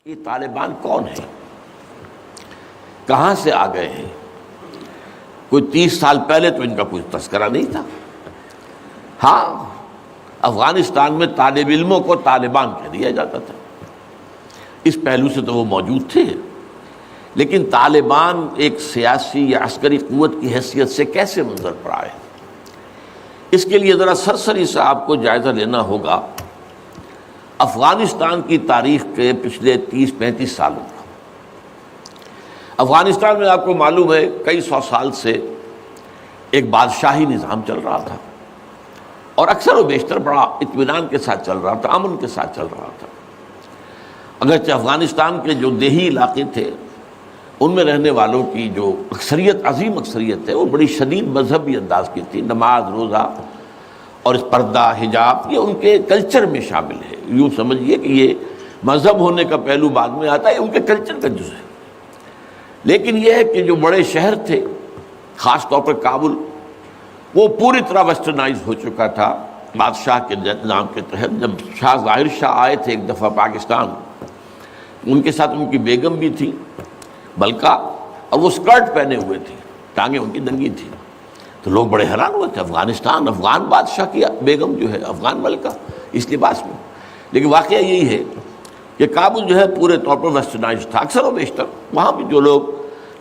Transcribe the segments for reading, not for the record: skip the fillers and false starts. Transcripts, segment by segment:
یہ طالبان کون ہیں، کہاں سے آ گئے ہیں؟ کوئی 30 سال پہلے تو ان کا کوئی تذکرہ نہیں تھا۔ ہاں، افغانستان میں طالب علموں کو طالبان کہہ دیا جاتا تھا، اس پہلو سے تو وہ موجود تھے، لیکن طالبان ایک سیاسی یا عسکری قوت کی حیثیت سے کیسے منظر پر آئے، اس کے لیے ذرا سرسری سے آپ کو جائزہ لینا ہوگا افغانستان کی تاریخ کے پچھلے 30-35 سالوں کا۔ افغانستان میں آپ کو معلوم ہے کئی سو سال سے ایک بادشاہی نظام چل رہا تھا، اور اکثر و بیشتر بڑا اطمینان کے ساتھ چل رہا تھا، امن کے ساتھ چل رہا تھا۔ اگرچہ افغانستان کے جو دیہی علاقے تھے ان میں رہنے والوں کی جو اکثریت، عظیم اکثریت ہے، وہ بڑی شدید مذہبی انداز کی تھی، نماز، روزہ اور اس پردہ، حجاب، یہ ان کے کلچر میں شامل ہے۔ یوں سمجھیے کہ یہ مذہب ہونے کا پہلو بعد میں آتا ہے، ان کے کلچر کا جز ہے۔ لیکن یہ ہے کہ جو بڑے شہر تھے، خاص طور پر کابل، وہ پوری طرح ویسٹرنائز ہو چکا تھا بادشاہ کے نظام کے تحت۔ جب شاہ ظاہر شاہ آئے تھے ایک دفعہ پاکستان، ان کے ساتھ ان کی بیگم بھی تھی ملکہ، اور وہ اسکرٹ پہنے ہوئے تھی، ٹانگیں ان کی ننگی تھی، تو لوگ بڑے حیران ہوئے تھے، افغانستان، افغان بادشاہ کی بیگم جو ہے، افغان ملکہ اس لباس میں۔ لیکن واقعہ یہی ہے کہ کابل جو ہے پورے طور پر ویسٹرنائز تھا، اکثر و بیشتر وہاں بھی جو لوگ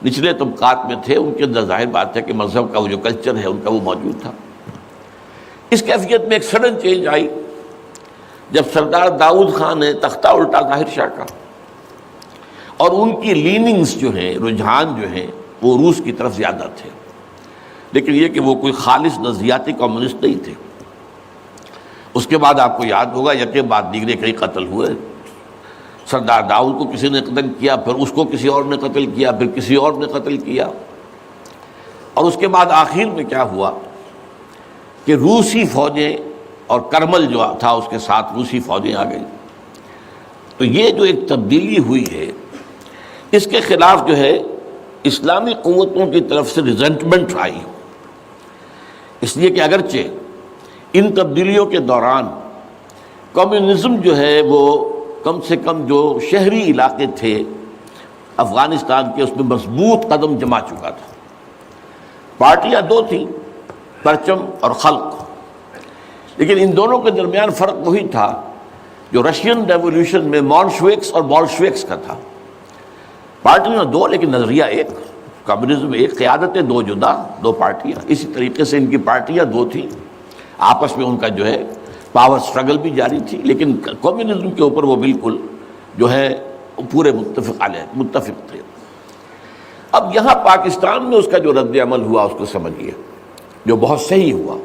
نچلے طبقات میں تھے ان کے اندر ظاہر بات ہے کہ مذہب کا وہ جو کلچر ہے ان کا وہ موجود تھا۔ اس کیفیت میں ایک سڈن چینج آئی جب سردار داؤد خان نے تختہ الٹا ظاہر شاہ کا، اور ان کی لیننگز جو ہیں، رجحان جو ہیں، وہ روس کی طرف زیادہ تھے، لیکن یہ کہ وہ کوئی خالص نظریاتی کمیونسٹ نہیں تھے۔ اس کے بعد آپ کو یاد ہوگا یکے بعد دیگرے کئی قتل ہوئے۔ سردار داؤد کو کسی نے قتل کیا، پھر اس کو کسی اور نے قتل کیا، پھر کسی اور نے قتل کیا، اور اس کے بعد آخر میں کیا ہوا کہ روسی فوجیں اور کرمل جو تھا اس کے ساتھ روسی فوجیں آ گئی۔ تو یہ جو ایک تبدیلی ہوئی ہے، اس کے خلاف جو ہے اسلامی قوتوں کی طرف سے ریزنٹمنٹ آئی، اس لیے کہ اگرچہ ان تبدیلیوں کے دوران کمیونزم جو ہے وہ کم سے کم جو شہری علاقے تھے افغانستان کے، اس میں مضبوط قدم جما چکا تھا۔ پارٹیاں دو تھیں، پرچم اور خلق، لیکن ان دونوں کے درمیان فرق وہی تھا جو رشین ریولوشن میں مونشوکس اور بولشوکس کا تھا۔ پارٹیاں دو لیکن نظریہ ایک، کمیونزم ایک، قیادتیں دو جدا، دو پارٹیاں۔ اسی طریقے سے ان کی پارٹیاں دو تھیں، آپس میں ان کا جو ہے پاور سٹرگل بھی جاری تھی، لیکن کمیونزم کے اوپر وہ بالکل جو ہے پورے متفق تھے۔ اب یہاں پاکستان میں اس کا جو رد عمل ہوا اس کو سمجھیے، جو بہت صحیح ہوا۔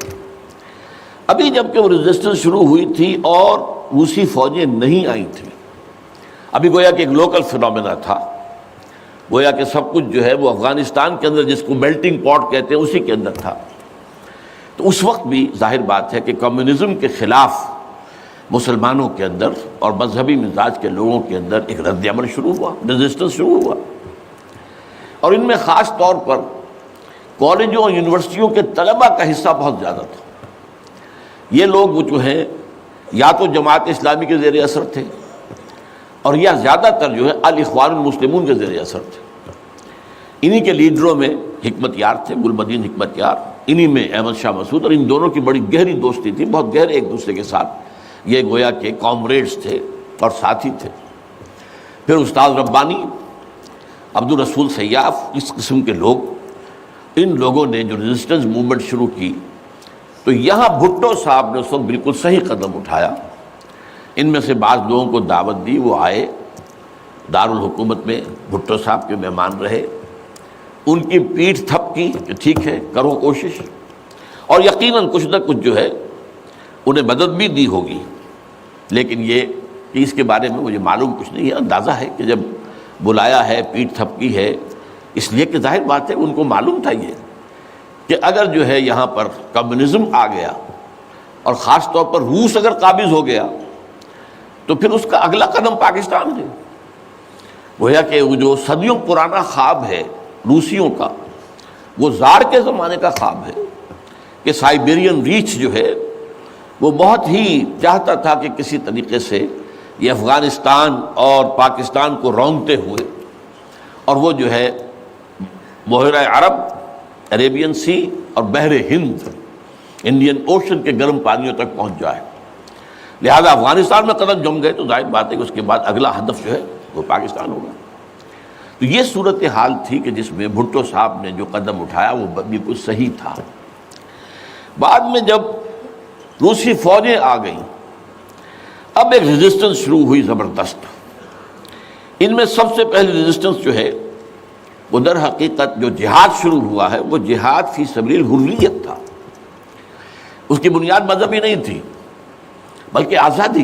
ابھی جب کہ وہ ریزسٹنس شروع ہوئی تھی اور روسی فوجیں نہیں آئی تھیں، ابھی گویا کہ ایک لوکل فینومینا تھا، گویا کہ سب کچھ جو ہے وہ افغانستان کے اندر، جس کو میلٹنگ پاٹ کہتے ہیں، اسی کے اندر تھا۔ تو اس وقت بھی ظاہر بات ہے کہ کمیونزم کے خلاف مسلمانوں کے اندر اور مذہبی مزاج کے لوگوں کے اندر ایک رد عمل شروع ہوا، ریزسٹنس شروع ہوا، اور ان میں خاص طور پر کالجوں اور یونیورسٹیوں کے طلباء کا حصہ بہت زیادہ تھا۔ یہ لوگ جو ہیں یا تو جماعت اسلامی کے زیر اثر تھے، اور یا زیادہ تر جو ہے الاخوان المسلمون کے زیر اثر تھے۔ انہی کے لیڈروں میں حکمت یار تھے، گلبدین حکمت یار، انہی میں احمد شاہ مسعود، اور ان دونوں کی بڑی گہری دوستی تھی، بہت گہرے ایک دوسرے کے ساتھ یہ گویا کہ کامریڈز تھے اور ساتھی تھے۔ پھر استاد ربانی، عبد الرسول سیاف، اس قسم کے لوگ، ان لوگوں نے جو ریزسٹنس موومنٹ شروع کی، تو یہاں بھٹو صاحب نے اس وقت بالکل صحیح قدم اٹھایا۔ ان میں سے بعض لوگوں کو دعوت دی، وہ آئے دارالحکومت میں، بھٹو صاحب کے مہمان رہے، ان کی پیٹھ تھپ کی کہ ٹھیک ہے کرو کوشش، اور یقیناً کچھ نہ کچھ جو ہے انہیں مدد بھی دی ہوگی، لیکن یہ کہ اس کے بارے میں مجھے معلوم کچھ نہیں ہے۔ اندازہ ہے کہ جب بلایا ہے، پیٹھ تھپکی ہے، اس لیے کہ ظاہر بات ہے ان کو معلوم تھا یہ کہ اگر جو ہے یہاں پر کمیونزم آ گیا اور خاص طور پر روس اگر قابض ہو گیا تو پھر اس کا اگلا قدم پاکستان ہے۔ گویا کہ وہ جو صدیوں پرانا خواب ہے روسیوں کا، وہ زار کے زمانے کا خواب ہے کہ سائبیرین ریچ جو ہے وہ بہت ہی چاہتا تھا کہ کسی طریقے سے یہ افغانستان اور پاکستان کو رونگتے ہوئے، اور وہ جو ہے بحیرہ عرب، عریبین سی اور بحر ہند، انڈین اوشن کے گرم پانیوں تک پہنچ جائے۔ لہذا افغانستان میں قدم جم گئے تو ظاہر بات ہے کہ اس کے بعد اگلا ہدف جو ہے وہ پاکستان ہوگا۔ تو یہ صورتحال تھی کہ جس میں بھٹو صاحب نے جو قدم اٹھایا وہ بالکل صحیح تھا۔ بعد میں جب روسی فوجیں آ گئیں، اب ایک ریزسٹنس شروع ہوئی زبردست۔ ان میں سب سے پہلی ریزسٹنس جو ہے وہ در حقیقت جو جہاد شروع ہوا ہے وہ جہاد فی سبیل الحریت تھا۔ اس کی بنیاد مذہبی نہیں تھی بلکہ آزادی،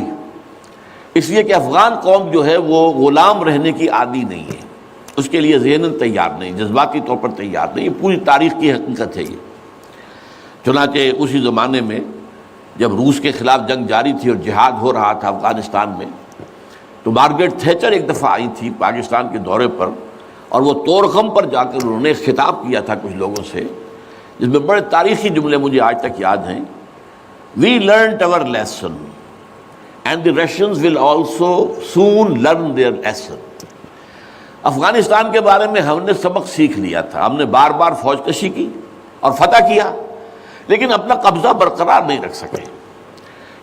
اس لیے کہ افغان قوم جو ہے وہ غلام رہنے کی عادی نہیں ہے، اس کے لیے ذہناً تیار نہیں، جذباتی طور پر تیار نہیں، یہ پوری تاریخ کی حقیقت ہے یہ۔ چنانچہ اسی زمانے میں جب روس کے خلاف جنگ جاری تھی اور جہاد ہو رہا تھا افغانستان میں، تو مارگریٹ تھیچر ایک دفعہ آئی تھی پاکستان کے دورے پر، اور وہ طورخم پر جا کر انہوں نے خطاب کیا تھا کچھ لوگوں سے، جس میں بڑے تاریخی جملے مجھے آج تک یاد ہیں۔ We learnt our lesson and the Russians will also soon learn their lesson۔ Afghanistan کے بارے میں ہم نے سبق سیکھ لیا تھا، ہم نے بار بار فوج کشی کی اور فتح کیا، لیکن اپنا قبضہ برقرار نہیں رکھ سکے۔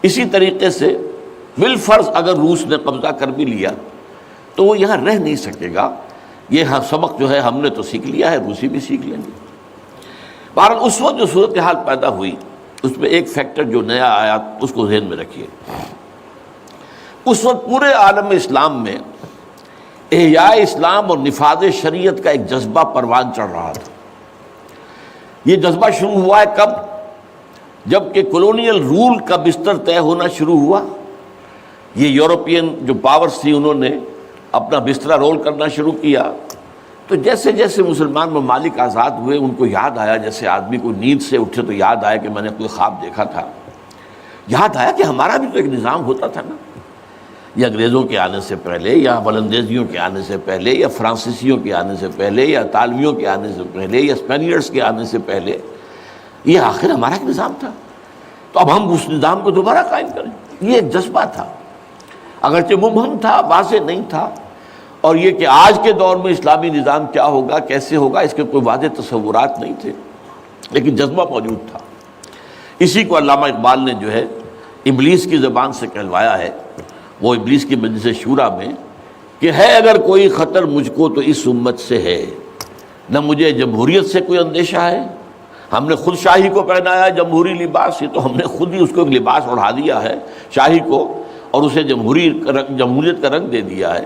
اسی طریقے سے بالفرض اگر روس نے قبضہ کر بھی لیا تو وہ یہاں رہ نہیں سکے گا۔ یہ سبق جو ہے ہم نے تو سیکھ لیا ہے، روسی بھی سیکھ لیں گے۔ بہرحال اس وقت جو صورتحال پیدا ہوئی اس میں ایک فیکٹر جو نیا آیا اس کو ذہن میں رکھیے۔ اس وقت پورے عالم اسلام میں احیاء اسلام اور نفاذ شریعت کا ایک جذبہ پروان چڑھ رہا تھا۔ یہ جذبہ شروع ہوا ہے کب؟ جب کہ کولونیل رول کا بستر طے ہونا شروع ہوا۔ یہ یورپین جو پاورز تھی انہوں نے اپنا بستر رول کرنا شروع کیا، تو جیسے جیسے مسلمان ممالک آزاد ہوئے ان کو یاد آیا، جیسے آدمی کو نیند سے اٹھے تو یاد آیا کہ میں نے کوئی خواب دیکھا تھا، یاد آیا کہ ہمارا بھی تو ایک نظام ہوتا تھا نا، یا انگریزوں کے آنے سے پہلے، یا ولندیزیوں کے آنے سے پہلے، یا فرانسیسیوں کے آنے سے پہلے، یا اطالویوں کے آنے سے پہلے، یا اسپینیئرز کے آنے سے پہلے، یہ آخر ہمارا ایک نظام تھا، تو اب ہم اس نظام کو دوبارہ قائم کریں۔ یہ ایک جذبہ تھا، اگرچہ مبہم تھا، واضح نہیں تھا، اور یہ کہ آج کے دور میں اسلامی نظام کیا ہوگا، کیسے ہوگا، اس کے کوئی واضح تصورات نہیں تھے، لیکن جذبہ موجود تھا۔ اسی کو علامہ اقبال نے جو ہے ابلیس کی زبان سے کہلوایا ہے، وہ ابلیس کی مجلس شورا میں، کہ ہے اگر کوئی خطر مجھ کو تو اس امت سے ہے، نہ مجھے جمہوریت سے کوئی اندیشہ ہے، ہم نے خود شاہی کو پہنایا جمہوری لباس، یہ تو ہم نے خود ہی اس کو ایک لباس اڑا دیا ہے شاہی کو، اور اسے جمہوریت کا رنگ دے دیا ہے۔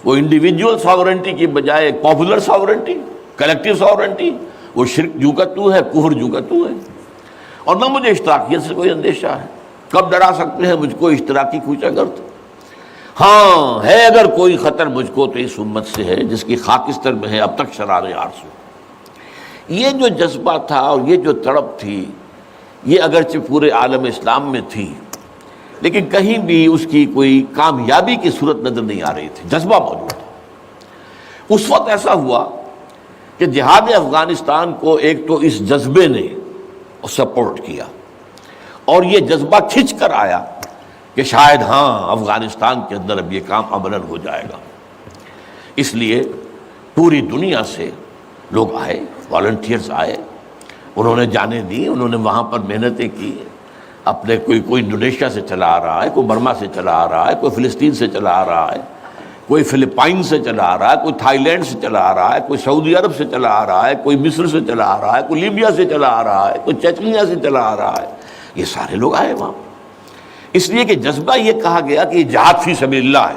وہ انڈیویجول ساورنٹی کی بجائے ایک پاپولر ساورنٹی، کلیکٹیو ساورنٹی، وہ شرک جو کا تو ہے، کفر جو کا تو ہے، اور نہ مجھے اشتراکیت سے کوئی اندیشہ ہے۔ کب ڈرا سکتے ہیں مجھ کو اشتراکی کوچہ گرد؟ ہاں ہے اگر کوئی خطر مجھ کو تو اس امت سے ہے جس کی خاکستر میں ہے اب تک شرار آرزو۔ یہ جو جذبہ تھا اور یہ جو تڑپ تھی، یہ اگرچہ پورے عالم اسلام میں تھی، لیکن کہیں بھی اس کی کوئی کامیابی کی صورت نظر نہیں آ رہی تھی، جذبہ موجود تھا۔ اس وقت ایسا ہوا کہ جہاد افغانستان کو ایک تو اس جذبے نے سپورٹ کیا، اور یہ جذبہ کھنچ کر آیا کہ شاید ہاں افغانستان کے اندر اب یہ کام عملاً ہو جائے گا۔ اس لیے پوری دنیا سے لوگ آئے، والنٹیئرز آئے، انہوں نے جانیں دی، انہوں نے وہاں پر محنتیں کی، اپنے کوئی انڈونیشیا سے چلا آ رہا ہے، کوئی برما سے چلا آ رہا ہے، کوئی فلسطین سے چلا آ رہا ہے، کوئی فلپائن سے چلا آ رہا ہے، کوئی تھائی لینڈ سے چلا آ رہا ہے، کوئی سعودی عرب سے چلا آ رہا ہے، کوئی مصر سے چلا آ رہا ہے، کوئی لیبیا سے چلا آ رہا ہے، کوئی چچنیا سے چلا آ رہا ہے، یہ سارے لوگ آئے وہاں، اس لیے کہ جذبہ یہ کہا گیا کہ یہ جہاد فی سبیل اللہ ہے۔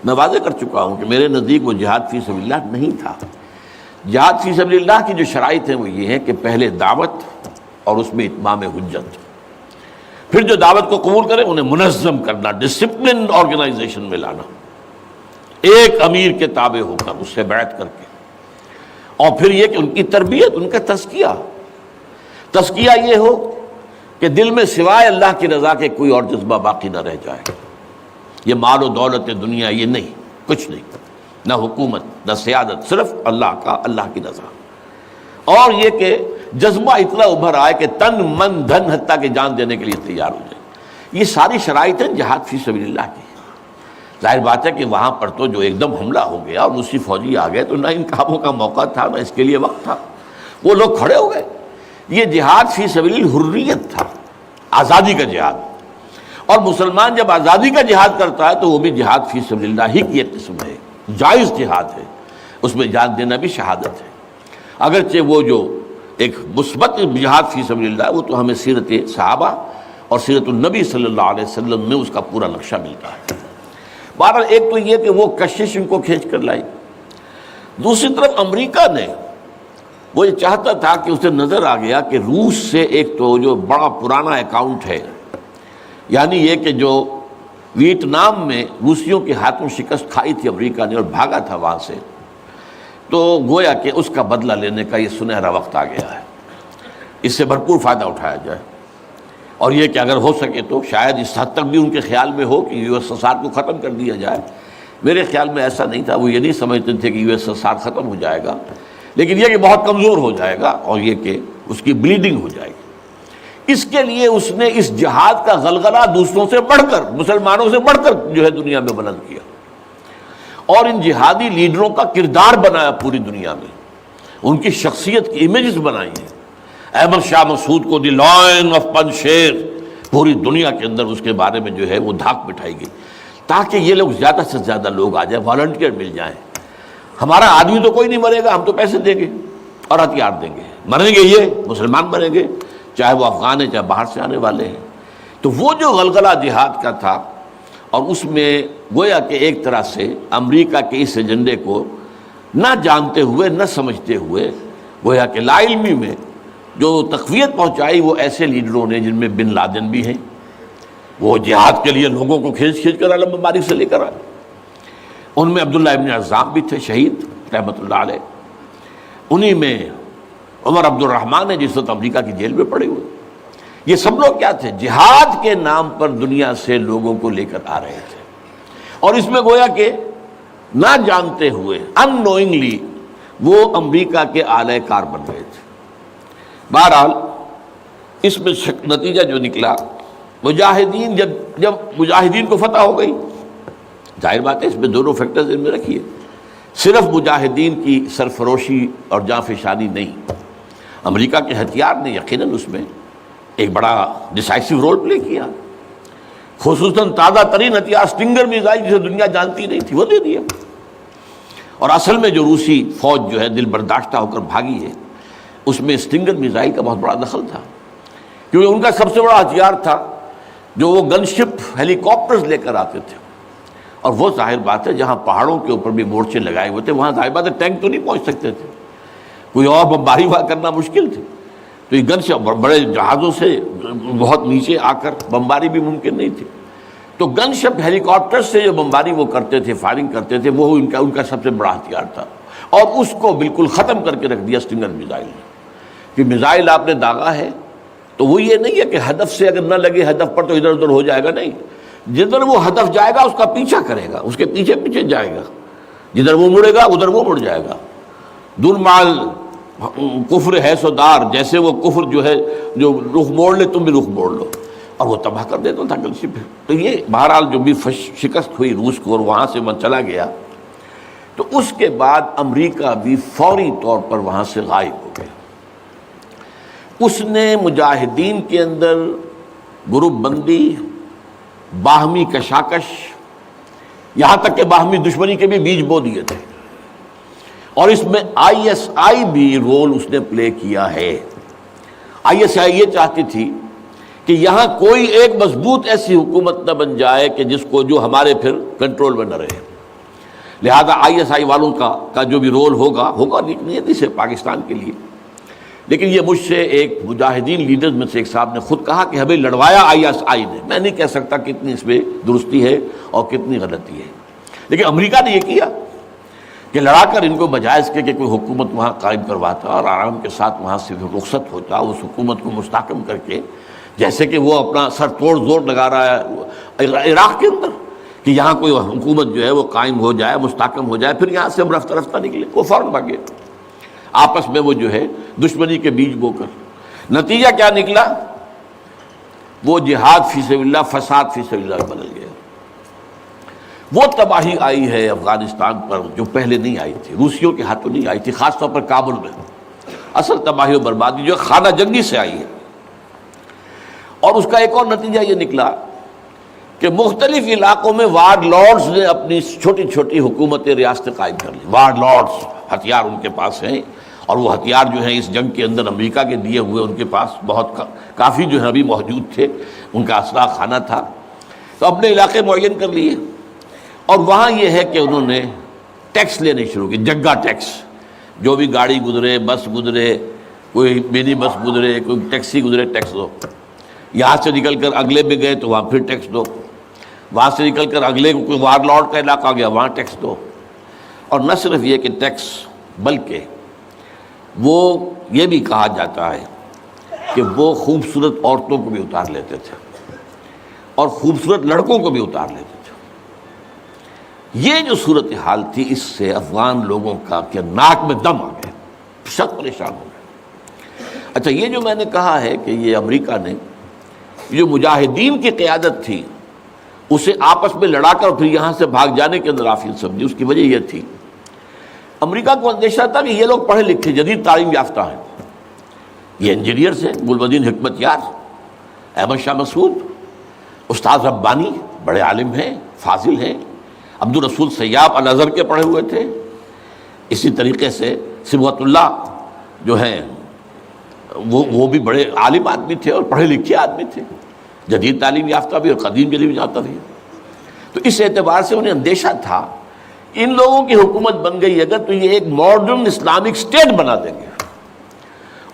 میں واضح کر چکا ہوں کہ میرے نزدیک وہ جہاد فی سبیل اللہ نہیں تھا۔ جہاد فی سبیل اللہ کی جو شرائط ہیں وہ یہ ہے کہ پہلے دعوت اور اس میں اتمام حجت، پھر جو دعوت کو قبول کرے انہیں منظم کرنا، ڈسپلن آرگنائزیشن میں لانا، ایک امیر کے تابع ہو کر اس سے بیعت کر کے، اور پھر یہ کہ ان کی تربیت، ان کا تزکیہ یہ ہو کہ دل میں سوائے اللہ کی رضا کے کوئی اور جذبہ باقی نہ رہ جائے۔ یہ مال و دولت دنیا یہ نہیں، کچھ نہیں، نہ حکومت نہ سیادت، صرف اللہ کی رضا، اور یہ کہ جذبہ اتنا ابھر آئے کہ تن من دھن حتیٰ کہ جان دینے کے لیے تیار ہو جائے۔ یہ ساری شرائط ہیں جہاد فی سبیل اللہ کی۔ ظاہر بات ہے کہ وہاں پر تو جو ایک دم حملہ ہو گیا اور روسی فوجی آ گئے تو نہ ان کاموں کا موقع تھا نہ اس کے لیے وقت تھا، وہ لوگ کھڑے ہو گئے۔ یہ جہاد فی سبیل الحریت تھا، آزادی کا جہاد، اور مسلمان جب آزادی کا جہاد کرتا ہے تو وہ بھی جہاد فی سبیل اللہ ہی کی ایک قسم ہے، جائز جہاد ہے، اس میں جان دینا بھی شہادت ہے، اگرچہ وہ جو ایک مثبت جہاد فی سبیل اللہ وہ تو ہمیں سیرت صحابہ اور سیرت النبی صلی اللہ علیہ وسلم میں اس کا پورا نقشہ ملتا ہے۔ بہرحال ایک تو یہ کہ وہ کشش ان کو کھینچ کر لائی، دوسری طرف امریکہ نے وہ یہ چاہتا تھا کہ اسے نظر آ گیا کہ روس سے ایک تو جو بڑا پرانا اکاؤنٹ ہے، یعنی یہ کہ جو ویتنام میں روسیوں کے ہاتھوں شکست کھائی تھی امریکہ نے اور بھاگا تھا وہاں سے، تو گویا کہ اس کا بدلہ لینے کا یہ سنہرا وقت آ گیا ہے، اس سے بھرپور فائدہ اٹھایا جائے، اور یہ کہ اگر ہو سکے تو شاید اس حد تک بھی ان کے خیال میں ہو کہ یو ایس ایس آر کو ختم کر دیا جائے۔ میرے خیال میں ایسا نہیں تھا، وہ یہ نہیں سمجھتے تھے کہ یو ایس ایس آر ختم ہو جائے گا، لیکن یہ کہ بہت کمزور ہو جائے گا اور یہ کہ اس کی بلیڈنگ ہو جائے گی۔ اس کے لیے اس نے اس جہاد کا غلغلہ دوسروں سے بڑھ کر، مسلمانوں سے بڑھ کر جو ہے دنیا میں بلند کیا، اور ان جہادی لیڈروں کا کردار بنایا پوری دنیا میں، ان کی شخصیت کی امیجز بنائی ہیں۔ احمد شاہ مسعود کو دی لائن آف پنشیر پوری دنیا کے اندر اس کے بارے میں جو ہے وہ دھاک بٹھائی گئی، تاکہ یہ لوگ زیادہ سے زیادہ لوگ آ جائیں، والنٹیئر مل جائیں۔ ہمارا آدمی تو کوئی نہیں مرے گا، ہم تو پیسے دیں گے اور ہتھیار دیں گے، مریں گے یہ مسلمان مریں گے، چاہے وہ افغان ہیں چاہے باہر سے آنے والے ہیں۔ تو وہ جو غلغلہ جہاد کا تھا، اور اس میں گویا کہ ایک طرح سے امریکہ کے اس ایجنڈے کو نہ جانتے ہوئے نہ سمجھتے ہوئے گویا کہ لا علمی میں جو تقویت پہنچائی وہ ایسے لیڈروں نے جن میں بن لادن بھی ہیں، وہ جہاد کے لیے لوگوں کو کھینچ کر علم مبارک سے لے کر آئے، ان میں عبداللہ ابن عزام بھی تھے شہید رحمۃ اللہ علیہ، انہی میں عمر عبد الرحمن ہے جس وقت امریکہ کی جیل میں پڑے ہوئے۔ یہ سب لوگ کیا تھے؟ جہاد کے نام پر دنیا سے لوگوں کو لے کر آ رہے تھے، اور اس میں گویا کہ نہ جانتے ہوئے ان نوئنگلی وہ امریکہ کے اعلی کار بن رہے تھے۔ بہرحال اس میں نتیجہ جو نکلا، مجاہدین جب مجاہدین کو فتح ہو گئی، ظاہر بات ہے اس میں دونوں فیکٹرز ان میں رکھیے، صرف مجاہدین کی سرفروشی اور جاں فشانی نہیں، امریکہ کے ہتھیار نے یقیناً اس میں ایک بڑا ڈیسائسو رول پلے کیا، خصوصاً تازہ ترین ہتھیار اسٹنگر میزائل جسے دنیا جانتی نہیں تھی وہ دے دیا، اور اصل میں جو روسی فوج جو ہے دل برداشتہ ہو کر بھاگی ہے اس میں اسٹنگر میزائل کا بہت بڑا دخل تھا، کیونکہ ان کا سب سے بڑا ہتھیار تھا جو وہ گن شپ ہیلی کاپٹرز لے کر آتے تھے، اور وہ ظاہر بات ہے جہاں پہاڑوں کے اوپر بھی مورچے لگائے ہوئے تھے وہاں ظاہر بات ہے ٹینک تو نہیں پہنچ سکتے تھے، کوئی اور بمباری وہاں کرنا مشکل تھی، تو یہ گن شپ بڑے جہازوں سے بہت نیچے آ کر بمباری بھی ممکن نہیں تھی، تو گن شپ ہیلی کاپٹر سے جو بمباری وہ کرتے تھے، فائرنگ کرتے تھے، وہ ان کا سب سے بڑا ہتھیار تھا، اور اس کو بالکل ختم کر کے رکھ دیا اسٹنگر میزائل نے، کہ میزائل آپ نے داغا ہے تو وہ یہ نہیں ہے کہ ہدف سے اگر نہ لگے ہدف پر تو ادھر ادھر ہو جائے گا، نہیں، جدھر وہ ہدف جائے گا اس کا پیچھا کرے گا، اس کے پیچھے پیچھے جائے گا، جدھر وہ مڑے گا ادھر وہ مڑ جائے گا، دور مال کفر ہے سودار، جیسے وہ کفر جو ہے جو رخ موڑ لے تم بھی رخ موڑ لو، اور وہ تباہ کر دیتا تھا گن شپ۔ تو یہ بہرحال جو بھی شکست ہوئی روس کو اور وہاں سے من چلا گیا، تو اس کے بعد امریکہ بھی فوری طور پر وہاں سے غائب ہو گیا۔ اس نے مجاہدین کے اندر گروپ بندی، باہمی کشاکش، یہاں تک کہ باہمی دشمنی کے بھی بیج بو دیے تھے، اور اس میں آئی ایس آئی بھی رول اس نے پلے کیا ہے۔ آئی ایس آئی یہ چاہتی تھی کہ یہاں کوئی ایک مضبوط ایسی حکومت نہ بن جائے کہ جو ہمارے پھر کنٹرول میں نہ رہے، لہذا آئی ایس آئی والوں کا جو بھی رول ہوگا نیتی سے پاکستان کے لیے، لیکن یہ مجھ سے ایک مجاہدین لیڈرز میں سے ایک صاحب نے خود کہا کہ ہمیں لڑوایا آئی ایس آئی نے، میں نہیں کہہ سکتا کتنی اس میں درستی ہے اور کتنی غلطی ہے، لیکن امریکہ نے یہ کیا کہ لڑا کر ان کو بجائے اس کے کہ کوئی حکومت وہاں قائم کرواتا اور آرام کے ساتھ وہاں سے رخصت ہوتا، اس حکومت کو مستحکم کر کے، جیسے کہ وہ اپنا سر توڑ زور لگا رہا ہے عراق کے اندر کہ یہاں کوئی حکومت جو ہے وہ قائم ہو جائے، مستحکم ہو جائے، پھر یہاں سے ہم رفتہ رفتہ نکلے، وہ فوراً بھاگے، آپس میں وہ جو ہے دشمنی کے بیج بو کر۔ نتیجہ کیا نکلا؟ وہ جہاد فی سبیل اللہ فساد فی سبیل اللہ بدل گیا۔ وہ تباہی آئی ہے افغانستان پر جو پہلے نہیں آئی تھی، روسیوں کے ہاتھوں نہیں آئی تھی، خاص طور پر کابل میں اصل تباہی و بربادی جو خانہ جنگی سے آئی ہے۔ اور اس کا ایک اور نتیجہ یہ نکلا کہ مختلف علاقوں میں وار لارڈز نے اپنی چھوٹی چھوٹی حکومتیں ریاستیں قائم کر لی۔ وار لارڈز، ہتھیار ان کے پاس ہیں، اور وہ ہتھیار جو ہیں اس جنگ کے اندر امریکہ کے دیے ہوئے ان کے پاس بہت کافی جو ہے ابھی موجود تھے، ان کا اسلحہ خانہ تھا، تو اپنے علاقے معین کر لیے۔ اور وہاں یہ ہے کہ انہوں نے ٹیکس لینے شروع کی، جگہ ٹیکس، جو بھی گاڑی گزرے، بس گزرے، کوئی منی بس گزرے، کوئی ٹیکسی گزرے، ٹیکس دو۔ یہاں سے نکل کر اگلے میں گئے تو وہاں پھر ٹیکس دو، وہاں سے نکل کر اگلے کوئی وار لارڈ کا علاقہ آ گیا وہاں ٹیکس دو۔ اور نہ صرف یہ کہ ٹیکس، بلکہ وہ یہ بھی کہا جاتا ہے کہ وہ خوبصورت عورتوں کو بھی اتار لیتے تھے اور خوبصورت لڑکوں کو بھی اتار لیتے تھے۔ یہ جو صورتحال تھی، اس سے افغان لوگوں کا کہ ناک میں دم آ گیا، سخت پریشان ہو گئے۔ اچھا، یہ جو میں نے کہا ہے کہ یہ امریکہ نے جو مجاہدین کی قیادت تھی اسے آپس میں لڑا کر پھر یہاں سے بھاگ جانے کے اندر آفیت سمجھی، اس کی وجہ یہ تھی امریکہ کو اندیشہ تھا کہ یہ لوگ پڑھے لکھے جدید تعلیم یافتہ ہیں، یہ انجینئرز ہیں، گلبدین حکمت یار، احمد شاہ مسعود، استاد ربانی بڑے عالم ہیں، فاضل ہیں، عبد الرسول سیاب الازہر کے پڑھے ہوئے تھے، اسی طریقے سے صبغت اللہ جو ہیں وہ بھی بڑے عالم آدمی تھے اور پڑھے لکھے آدمی تھے، جدید تعلیم یافتہ بھی اور قدیم تعلیم یافتہ بھی۔ تو اس اعتبار سے انہیں اندیشہ تھا ان لوگوں کی حکومت بن گئی اگر تو یہ ایک ماڈرن اسلامک اسٹیٹ بنا دیں گے،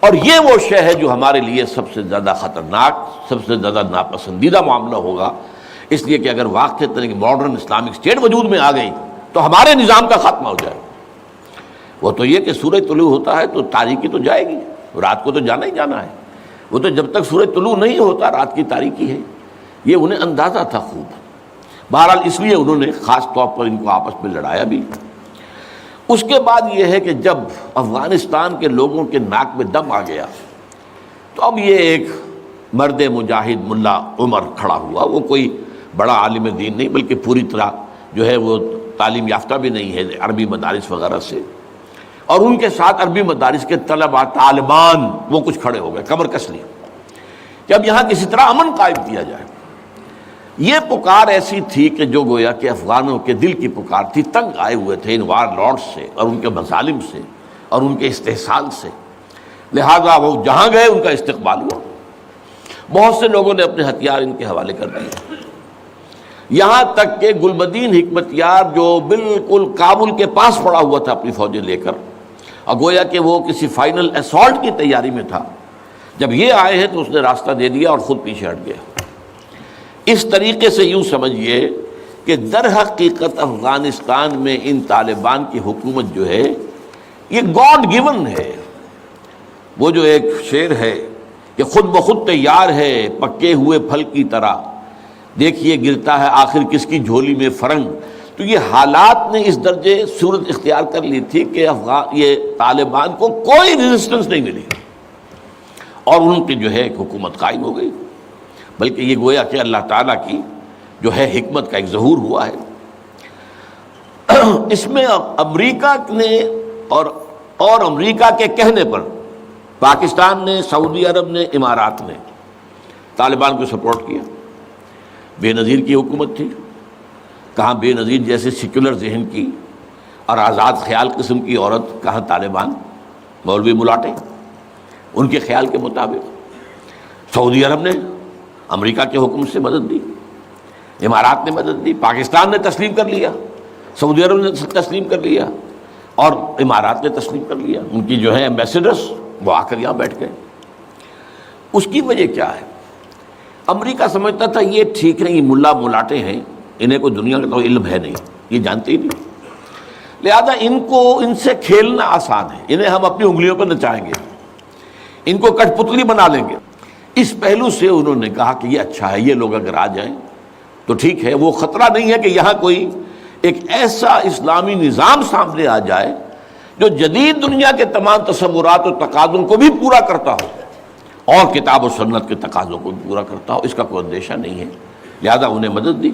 اور یہ وہ شے ہے جو ہمارے لیے سب سے زیادہ خطرناک، سب سے زیادہ ناپسندیدہ معاملہ ہوگا، اس لیے کہ اگر واقع طرح ماڈرن اسلامک اسٹیٹ وجود میں آ گئی تو ہمارے نظام کا خاتمہ ہو جائے۔ وہ تو یہ کہ سورج طلوع ہوتا ہے تو تاریکی تو جائے گی، رات کو تو جانا ہی جانا ہے، وہ تو جب تک سورج طلوع نہیں ہوتا رات کی تاریکی ہے، یہ انہیں اندازہ تھا خوب۔ بہرحال اس لیے انہوں نے خاص طور پر ان کو آپس میں لڑایا بھی۔ اس کے بعد یہ ہے کہ جب افغانستان کے لوگوں کے ناک میں دم آ گیا تو اب یہ ایک مرد مجاہد ملا عمر کھڑا ہوا، وہ کوئی بڑا عالم دین نہیں بلکہ پوری طرح جو ہے وہ تعلیم یافتہ بھی نہیں ہے، عربی مدارس وغیرہ سے، اور ان کے ساتھ عربی مدارس کے طلباء طالبان وہ کچھ کھڑے ہو گئے، کمر کس لی کہ اب یہاں کسی طرح امن قائم کیا جائے۔ یہ پکار ایسی تھی کہ جو گویا کہ افغانوں کے دل کی پکار تھی، تنگ آئے ہوئے تھے ان وار لارڈ سے اور ان کے مظالم سے اور ان کے استحصال سے، لہذا وہ جہاں گئے ان کا استقبال ہوا۔ بہت سے لوگوں نے اپنے ہتھیار ان کے حوالے کر دیے، یہاں تک کہ گلبدین حکمت یار جو بالکل کابل کے پاس پڑا ہوا تھا اپنی فوجیں لے کر، اور گویا کہ وہ کسی فائنل اسالٹ کی تیاری میں تھا، جب یہ آئے ہیں تو اس نے راستہ دے دیا اور خود پیچھے ہٹ گیا۔ اس طریقے سے یوں سمجھیے کہ در حقیقت افغانستان میں ان طالبان کی حکومت جو ہے یہ گاڈ گیون ہے۔ وہ جو ایک شعر ہے کہ خود بخود تیار ہے پکے ہوئے پھل کی طرح، دیکھیے گرتا ہے آخر کس کی جھولی میں فرنگ۔ تو یہ حالات نے اس درجے صورت اختیار کر لی تھی کہ یہ طالبان کو کوئی ریزسٹنس نہیں ملی اور ان کی جو ہے ایک حکومت قائم ہو گئی، بلکہ یہ گویا کہ اللہ تعالیٰ کی جو ہے حکمت کا ایک ظہور ہوا ہے۔ اس میں امریکہ نے اور امریکہ کے کہنے پر پاکستان نے، سعودی عرب نے، امارات نے طالبان کو سپورٹ کیا۔ بے نظیر کی حکومت تھی، کہاں بے نظیر جیسے سیکولر ذہن کی اور آزاد خیال قسم کی عورت، کہاں طالبان مولوی ملاٹے ان کے خیال کے مطابق۔ سعودی عرب نے امریکہ کے حکم سے مدد دی، امارات نے مدد دی، پاکستان نے تسلیم کر لیا، سعودی عرب نے تسلیم کر لیا اور امارات نے تسلیم کر لیا۔ ان کی جو ہے ایمبیسڈرس وہ آ کر یہاں بیٹھ گئے۔ اس کی وجہ کیا ہے؟ امریکہ سمجھتا تھا یہ ٹھیک نہیں، ملا ملاٹے ہیں، انہیں کوئی دنیا کا تو علم ہے نہیں، یہ جانتے ہی نہیں، لہذا ان سے کھیلنا آسان ہے، انہیں ہم اپنی انگلیوں پر نچائیں گے، ان کو کٹ پتلی بنا لیں گے۔ اس پہلو سے انہوں نے کہا کہ یہ اچھا ہے، یہ لوگ اگر آ جائیں تو ٹھیک ہے، وہ خطرہ نہیں ہے کہ یہاں کوئی ایک ایسا اسلامی نظام سامنے آ جائے جو جدید دنیا کے تمام تصورات و تقاضوں کو بھی پورا کرتا ہو اور کتاب و سنت کے تقاضوں کو بھی پورا کرتا ہو، اس کا کوئی اندیشہ نہیں ہے، لہذا انہیں مدد دی۔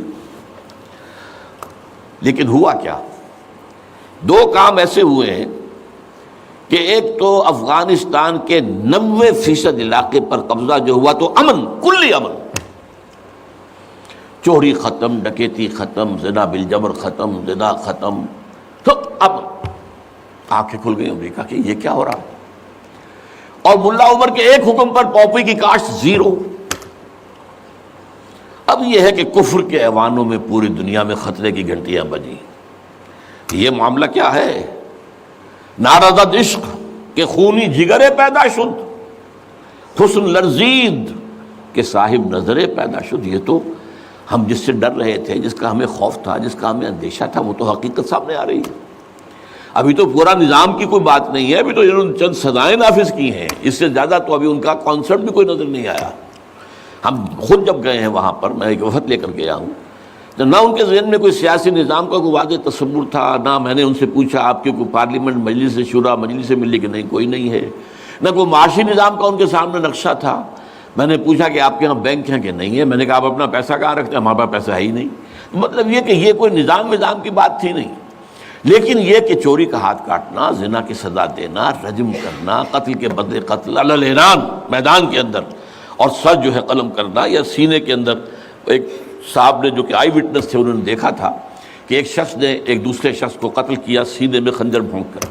لیکن ہوا کیا؟ دو کام ایسے ہوئے ہیں کہ ایک تو افغانستان کے 90% علاقے پر قبضہ جو ہوا تو امن، کلی امن، چوری ختم، ڈکیتی ختم، زنا بالجبر ختم، زنا ختم، تو اب آنکھیں کھل گئی امریکہ کی یہ کیا ہو رہا ہے؟ اور ملا عمر کے ایک حکم پر پاپی کی کاشت زیرو۔ اب یہ ہے کہ کفر کے ایوانوں میں پوری دنیا میں خطرے کی گھنٹیاں بجیں۔ یہ معاملہ کیا ہے؟ نارضت عشق کے خونی جگرے پیدا شد، حسن لرزید کے صاحب نظرے پیدا شد۔ یہ تو ہم جس سے ڈر رہے تھے، جس کا ہمیں خوف تھا، جس کا ہمیں اندیشہ تھا، وہ تو حقیقت سامنے آ رہی ہے۔ ابھی تو پورا نظام کی کوئی بات نہیں ہے، ابھی تو انہوں نے چند سزائیں نافذ کی ہیں، اس سے زیادہ تو ابھی ان کا کانسیپٹ بھی کوئی نظر نہیں آیا۔ ہم خود جب گئے ہیں وہاں پر، میں ایک وفد لے کر گیا ہوں، تو نہ ان کے ذہن میں کوئی سیاسی نظام کا کوئی واضح تصور تھا، نہ میں نے ان سے پوچھا آپ کی کوئی پارلیمنٹ مجلس شورا مجلس سے ملی کہ نہیں کوئی نہیں ہے، نہ کوئی معاشی نظام کا ان کے سامنے نقشہ تھا۔ میں نے پوچھا کہ آپ کے یہاں بینک ہیں کہ نہیں ہے، میں نے کہا آپ اپنا پیسہ کہاں رکھتے ہیں؟ ہمارے پاس پیسہ ہے ہی نہیں۔ مطلب یہ کہ یہ کوئی نظام کی بات تھی نہیں، لیکن یہ کہ چوری کا ہاتھ کاٹنا، زنا کی سزا دینا، رجم کرنا، قتل کے بدلے قتل علی الاعلان میدان کے اندر، اور سر جو ہے قلم کرنا یا سینے کے اندر۔ ایک صاحب نے جو کہ آئی وٹنس تھے، انہوں نے دیکھا تھا کہ ایک شخص نے ایک دوسرے شخص کو قتل کیا سینے میں خنجر بھونک کر۔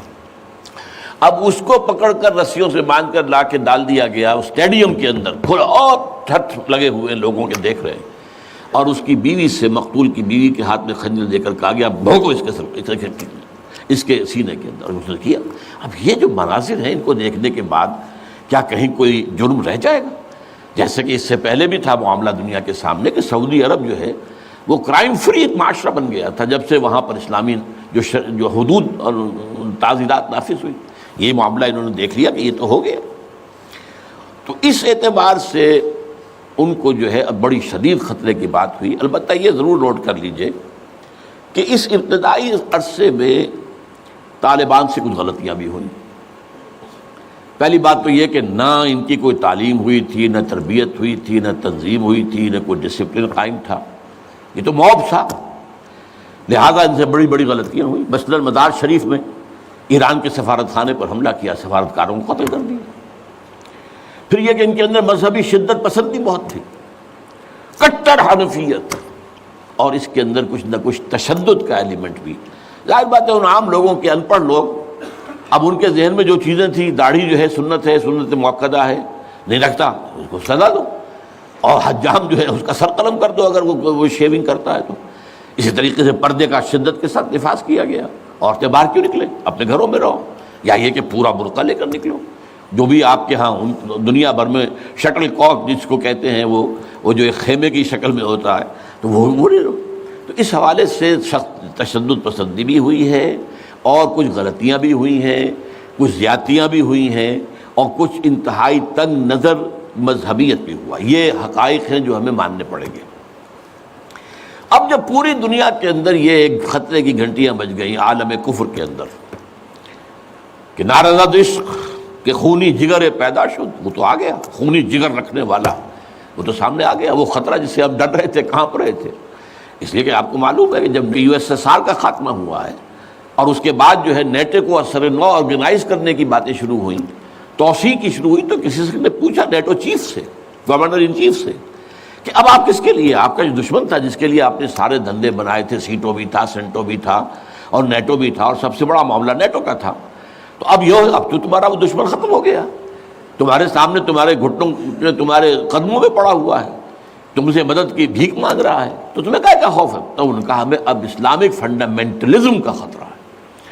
اب اس کو پکڑ کر رسیوں سے باندھ کر لا کے ڈال دیا گیا اسٹیڈیم کے اندر، کھلا اور ٹھٹ لگے ہوئے لوگوں کے دیکھ رہے ہیں، اور اس کی بیوی سے، مقتول کی بیوی کے ہاتھ میں خنجر دے کر کہا گیا بھونکو اس کے سر، اس کے سینے کے اندر، اس نے کیا۔ اب یہ جو مناظر ہیں ان کو دیکھنے کے بعد کیا کہیں کوئی جرم رہ جائے گا؟ جیسے کہ اس سے پہلے بھی تھا معاملہ دنیا کے سامنے کہ سعودی عرب جو ہے وہ کرائم فری ایک معاشرہ بن گیا تھا جب سے وہاں پر اسلامی جو حدود اور تعزیرات نافذ ہوئی۔ یہ معاملہ انہوں نے دیکھ لیا کہ یہ تو ہو گیا، تو اس اعتبار سے ان کو جو ہے اب بڑی شدید خطرے کی بات ہوئی۔ البتہ یہ ضرور نوٹ کر لیجئے کہ اس ابتدائی عرصے میں طالبان سے کچھ غلطیاں بھی ہوئیں۔ پہلی بات تو یہ کہ نہ ان کی کوئی تعلیم ہوئی تھی، نہ تربیت ہوئی تھی، نہ تنظیم ہوئی تھی، نہ کوئی ڈسپلن قائم تھا، یہ تو موب تھا، لہذا ان سے بڑی بڑی غلطیاں ہوئیں۔ مثلاً مزار شریف میں ایران کے سفارت خانے پر حملہ کیا، سفارتکاروں کو قتل کر دیا۔ پھر یہ کہ ان کے اندر مذہبی شدت پسندی بہت تھی، کٹر حنفیت، اور اس کے اندر کچھ نہ کچھ تشدد کا ایلیمنٹ بھی۔ ظاہر بات ہے ان عام لوگوں کے، ان پڑھ لوگ، اب ان کے ذہن میں جو چیزیں تھیں، داڑھی جو ہے سنت موقدہ ہے، نہیں رکھتا اس کو سزا دو، اور حجام جو ہے اس کا سر قلم کر دو اگر وہ شیونگ کرتا ہے تو۔ اسی طریقے سے پردے کا شدت کے ساتھ نفاذ کیا گیا، عورتیں باہر کیوں نکلیں، اپنے گھروں میں رہو، یا یہ کہ پورا برقع لے کر نکلو۔ جو بھی آپ کے ہاں دنیا بھر میں شٹل کاک جس کو کہتے ہیں، وہ جو ایک خیمے کی شکل میں ہوتا ہے، تو وہ لے لو۔ تو اس حوالے سے سخت تشدد پسندی بھی ہوئی ہے، اور کچھ غلطیاں بھی ہوئی ہیں، کچھ زیادتیاں بھی ہوئی ہیں، اور کچھ انتہائی تنگ نظر مذہبیت بھی ہوا۔ یہ حقائق ہیں جو ہمیں ماننے پڑیں گے۔ اب جب پوری دنیا کے اندر یہ ایک خطرے کی گھنٹیاں بج گئیں عالم کفر کے اندر کہ نارضت عشق کہ خونی جگر پیدا شد، وہ تو آ گیا، خونی جگر رکھنے والا وہ تو سامنے آ گیا، وہ خطرہ جس سے ہم ڈر رہے تھے، کہاں رہے تھے۔ اس لیے کہ آپ کو معلوم ہے کہ جب USSR کا خاتمہ ہوا ہے اور اس کے بعد جو ہے نیٹو کو اثر نو آرگنائز کرنے کی باتیں شروع ہوئیں، توسیع کی شروع ہوئی، تو کسی سے نے پوچھا نیٹو چیف سے، گورنر ان چیف سے، کہ اب آپ کس کے لیے، آپ کا جو دشمن تھا جس کے لیے آپ نے سارے دھندے بنائے تھے، سیٹو بھی تھا، سینٹو بھی تھا، اور نیٹو بھی تھا، اور سب سے بڑا معاملہ نیٹو کا تھا، تو اب تو تمہارا وہ دشمن ختم ہو گیا، تمہارے سامنے، تمہارے گھٹنوں، تمہارے قدموں میں پڑا ہوا ہے، تم سے مدد کی بھیک مانگ رہا ہے، تو تمہیں کیا خوف ہے؟ تو انہوں نے کہا ہمیں اب اسلامک فنڈامنٹلزم کا خطرہ ہے۔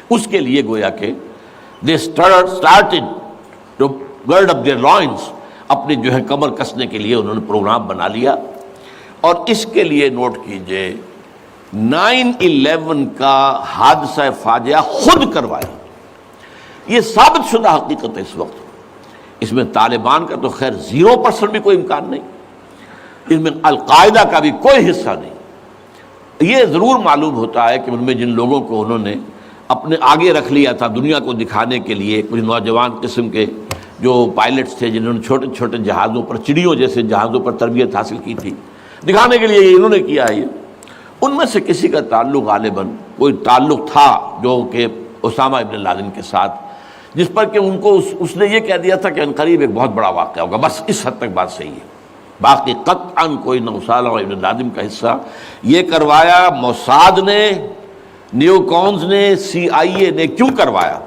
اس کے لیے گویا کہ they started to gird up their loins، اپنی جو ہے کمر کسنے کے لیے انہوں نے پروگرام بنا لیا۔ اور اس کے لیے نوٹ کیجئے 9/11 کا حادثہ فاجعہ خود کروایا، یہ ثابت شدہ حقیقت ہے اس وقت۔ اس میں طالبان کا تو خیر 0% بھی کوئی امکان نہیں، اس میں القاعدہ کا بھی کوئی حصہ نہیں۔ یہ ضرور معلوم ہوتا ہے کہ ان میں جن لوگوں کو انہوں نے اپنے آگے رکھ لیا تھا دنیا کو دکھانے کے لیے، کچھ نوجوان قسم کے جو پائلٹس تھے جنہوں نے چھوٹے چھوٹے جہازوں پر، چڑیوں جیسے جہازوں پر تربیت حاصل کی تھی، دکھانے کے لیے انہوں نے کیا ہے یہ، ان میں سے کسی کا تعلق غالباً کوئی تعلق تھا جو کہ اسامہ ابن لادن کے ساتھ، جس پر کہ ان کو اس نے یہ کہہ دیا تھا کہ عنقریب ایک بہت بڑا واقعہ ہوگا، بس اس حد تک بات صحیح ہے، باقی قطعاً کوئی نہ اسامہ ابن لادن کا حصہ۔ یہ کروایا موساد نے، نیو کونز نے، CIA نے۔ کیوں کروایا؟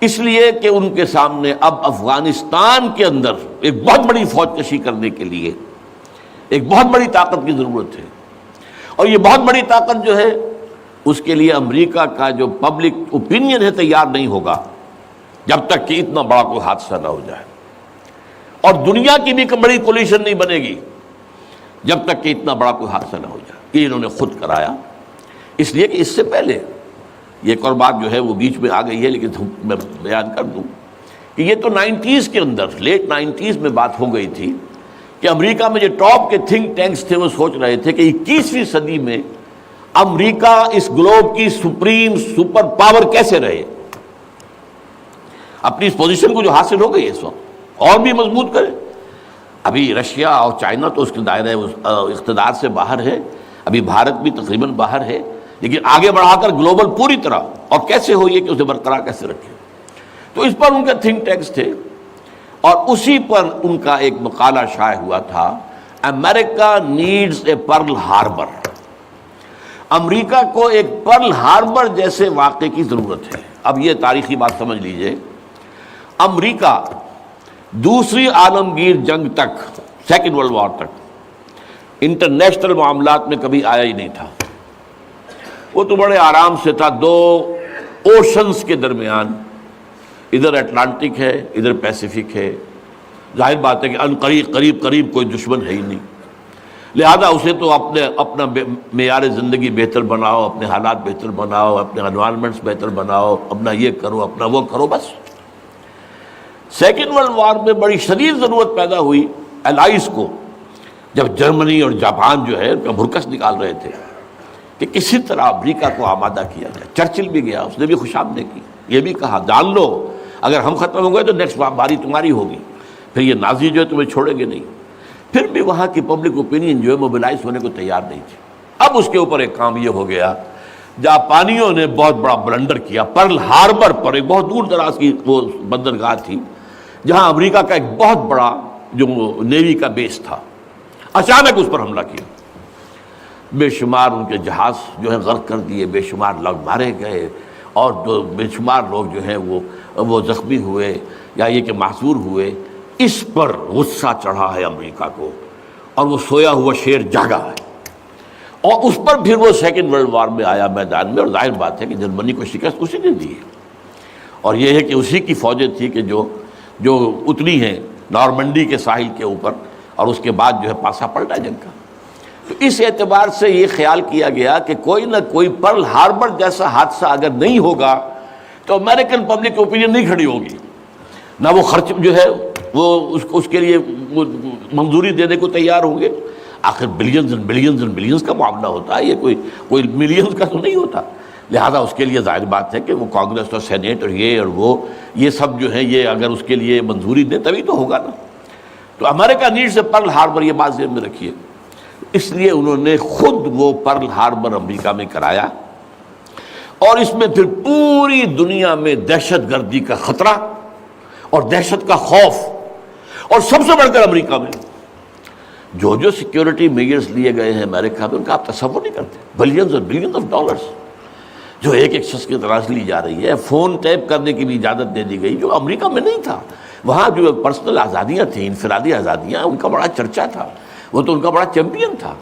اس لیے کہ ان کے سامنے اب افغانستان کے اندر ایک بہت بڑی فوج کشی کرنے کے لیے ایک بہت بڑی طاقت کی ضرورت ہے، اور یہ بہت بڑی طاقت جو ہے اس کے لیے امریکہ کا جو پبلک اوپینین ہے تیار نہیں ہوگا جب تک کہ اتنا بڑا کوئی حادثہ نہ ہو جائے، اور دنیا کی بھی بڑی کولیشن نہیں بنے گی جب تک کہ اتنا بڑا کوئی حادثہ نہ ہو جائے۔ یہ انہوں نے خود کرایا، اس لیے کہ اس سے پہلے یہ ایک اور بات جو ہے وہ بیچ میں آ گئی ہے، لیکن میں بیان کر دوں کہ یہ تو 90s کے اندر، لیٹ 90s میں بات ہو گئی تھی کہ امریکہ میں جو ٹاپ کے تھنک ٹینکس تھے وہ سوچ رہے تھے کہ 21ویں صدی میں امریکہ اس گلوب کی سپریم سپر پاور کیسے رہے، اپنی اس پوزیشن کو جو حاصل ہو گئی ہے اس وقت اور بھی مضبوط کرے۔ ابھی رشیا اور چائنا تو اس کے دائرہ اقتدار سے باہر ہے، ابھی بھارت بھی تقریباً باہر ہے، لیکن آگے بڑھا کر گلوبل پوری طرح، اور کیسے ہو یہ کہ اسے برقرار کیسے رکھے۔ تو اس پر ان کے تھنک ٹینکس تھے، اور اسی پر ان کا ایک مقالہ شائع ہوا تھا، امریکہ نیڈز اے پرل ہاربر۔ امریکہ کو ایک پرل ہاربر جیسے واقعے کی ضرورت ہے۔ اب یہ تاریخی بات سمجھ لیجئے، امریکہ دوسری عالمگیر جنگ تک، سیکنڈ ورلڈ وار تک انٹرنیشنل معاملات میں کبھی آیا ہی نہیں تھا۔ وہ تو بڑے آرام سے تھا، دو اوشنز کے درمیان، ادھر اٹلانٹک ہے ادھر پیسیفک ہے، ظاہر بات ہے کہ قریب کوئی دشمن ہے ہی نہیں، لہذا اسے تو اپنا معیار زندگی بہتر بناؤ، اپنے حالات بہتر بناؤ، اپنے انوائرمنٹس بہتر بناؤ، اپنا یہ کرو اپنا وہ کرو، بس۔ سیکنڈ ورلڈ وار میں بڑی شدید ضرورت پیدا ہوئی الائز کو، جب جرمنی اور جاپان جو ہے بھرکس نکال رہے تھے کہ کسی طرح امریکہ کو آمادہ کیا جائے۔ چرچل بھی گیا، اس نے بھی خوشامدیں کی، یہ بھی کہا جان لو اگر ہم ختم ہو گئے تو نیکسٹ باری تمہاری ہوگی، پھر یہ نازی جو ہے تمہیں چھوڑیں گے نہیں۔ پھر بھی وہاں کی پبلک اوپینین جو ہے موبلائز ہونے کو تیار نہیں تھی۔ اب اس کے اوپر ایک کام یہ ہو گیا، جاپانیوں نے بہت بڑا بلنڈر کیا، پرل ہاربر پر، ایک بہت دور دراز کی وہ بندرگاہ تھی جہاں امریکہ کا ایک بہت بڑا جو نیوی کا بیس تھا، اچانک اس پر حملہ کیا، بے شمار ان کے جہاز جو ہے غرق کر دیے، بے شمار لوگ مارے گئے، اور بے شمار لوگ جو ہیں وہ زخمی ہوئے یا یہ کہ معذور ہوئے۔ اس پر غصہ چڑھا ہے امریکہ کو، اور وہ سویا ہوا شیر جاگا ہے، اور اس پر پھر وہ سیکنڈ ورلڈ وار میں آیا میدان میں، اور ظاہر بات ہے کہ جرمنی کو شکست اسی نے دی ہے، اور یہ ہے کہ اسی کی فوجیں تھی کہ جو اتری ہیں نارمنڈی کے ساحل کے اوپر، اور اس کے بعد جو ہے پاسا پلٹا جنگ کا۔ تو اس اعتبار سے یہ خیال کیا گیا کہ کوئی نہ کوئی پرل ہاربر جیسا حادثہ اگر نہیں ہوگا تو امریکن پبلک اوپینین نہیں کھڑی ہوگی، نہ وہ خرچ جو ہے وہ اس کے لیے وہ منظوری دینے کو تیار ہوں گے۔ آخر billions and billions and billions کا معاملہ ہوتا ہے، یہ کوئی ملینز کا تو نہیں ہوتا، لہذا اس کے لیے ظاہر بات ہے کہ وہ کانگریس اور سینیٹ اور یہ سب جو ہے یہ اگر اس کے لیے منظوری دیں تبھی تو ہوگا نا۔ تو امریکہ نیڈ سے پرل ہاربر، یہ بات ذہن میں رکھیے۔ اس لیے انہوں نے خود وہ پرل ہاربر امریکہ میں کرایا، اور اس میں پھر پوری دنیا میں دہشت گردی کا خطرہ اور دہشت کا خوف، اور سب سے بڑھ کر امریکہ میں جو سیکیورٹی میجرز لیے گئے ہیں امریکہ میں، ان کا آپ تصور نہیں کرتے، بلینز اور بلینز آف ڈالرز جو ایک شخص کی طرح سے لی جا رہی ہے۔ فون ٹیپ کرنے کی بھی اجازت دے دی گئی، جو امریکہ میں نہیں تھا۔ وہاں جو پرسنل آزادیاں تھیں، انفرادی آزادیاں، ان کا بڑا چرچا تھا، وہ تو ان کا بڑا چیمپئن تھا،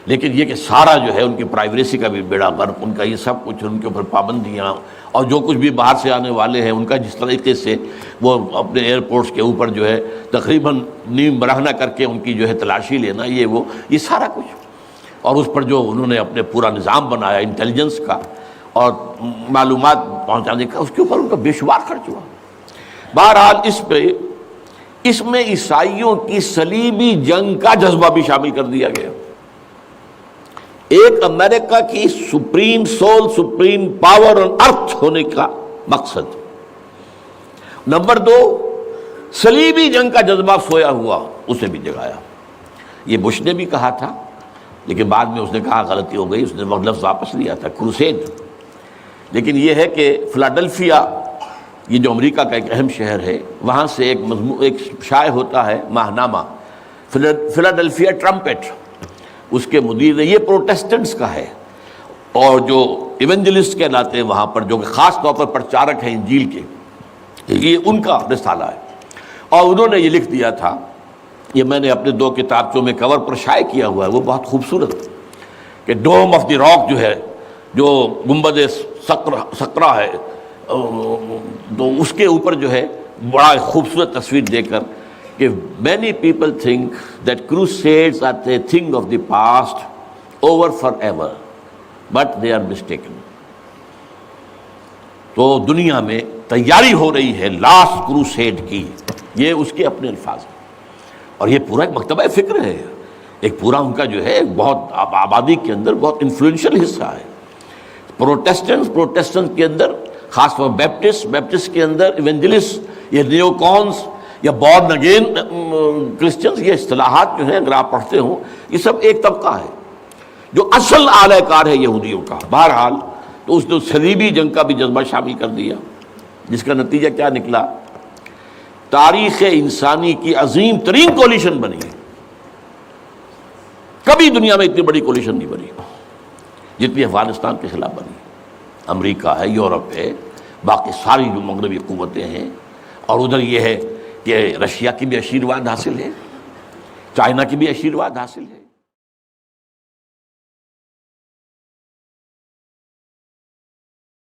لیکن یہ کہ سارا جو ہے ان کی پرائیویسی کا بھی بیڑا غرق، ان کا یہ سب کچھ، ان کے اوپر پابندیاں، اور جو کچھ بھی باہر سے آنے والے ہیں ان کا جس طریقے سے وہ اپنے ایئرپورٹس کے اوپر جو ہے تقریباً نیم برہنہ کر کے ان کی جو ہے تلاشی لینا، یہ سارا کچھ، اور اس پر جو انہوں نے اپنے پورا نظام بنایا انٹیلیجنس کا اور معلومات پہنچانے کا، اس کے اوپر ان کا بے شمار خرچ ہوا۔ بہرحال اس میں عیسائیوں کی صلیبی جنگ کا جذبہ بھی شامل کر دیا گیا۔ ایک امریکہ کی supreme soul, supreme power on earth ہونے کا مقصد۔ نمبر 2، صلیبی جنگ کا جذبہ سویا ہوا، اسے بھی جگایا۔ یہ بش نے بھی کہا تھا، لیکن بعد میں اس نے کہا غلطی ہو گئی، اس نے وہ لفظ واپس لیا تھا، کروسیڈ۔ لیکن یہ ہے کہ فلاڈلفیا، یہ جو امریکہ کا ایک اہم شہر ہے، وہاں سے ایک شائع ہوتا ہے ماہنامہ فلاڈلفیا ٹرمپٹ، اس کے مدیر نے، یہ پروٹیسٹنٹس کا ہے، اور جو ایونجلسٹ کہلاتے ہیں وہاں پر، جو کہ خاص طور پر پرچارک ہیں انجیل کے، یہ ان کا رسالہ ہے۔ اور انہوں نے یہ لکھ دیا تھا، یہ میں نے اپنے 2 کتابچوں میں کور پر شائع کیا ہوا ہے، وہ بہت خوبصورت، کہ ڈوم آف دی راک جو ہے، جو گنبد سقرا ہے، تو اس کے اوپر جو ہے بڑا خوبصورت تصویر دے کر کہ many people think that crusades are a thing of the past, over forever, but they are mistaken۔ تو دنیا میں تیاری ہو رہی ہے لاسٹ کروسیڈ کی، یہ اس کے اپنے الفاظ ہیں، اور یہ پورا ایک مکتبہ فکر ہے، ایک پورا ان کا جو ہے بہت آبادی کے اندر بہت انفلوئنشل حصہ ہے۔ پروٹیسٹنٹ کے اندر خاص طور بیپٹسٹ کے اندر ایونجلسٹ، یہ نیو کونس یا بورن اگین کرسچنز، یہ اصطلاحات جو ہیں اگر آپ پڑھتے ہوں، یہ سب ایک طبقہ ہے جو اصل اعلی کار ہے یہودیوں کا۔ بہرحال تو اس نے صلیبی جنگ کا بھی جذبہ شامل کر دیا، جس کا نتیجہ کیا نکلا؟ تاریخ انسانی کی عظیم ترین کولیشن بنی ہے۔ کبھی دنیا میں اتنی بڑی کولیشن نہیں بنی جتنی افغانستان کے خلاف بنی۔ امریکہ ہے، یورپ ہے، باقی ساری جو مغربی قوتیں ہیں، اور ادھر یہ ہے کہ رشیا کی بھی آشیرواد حاصل ہے، چائنا کی بھی آشیرواد حاصل ہے۔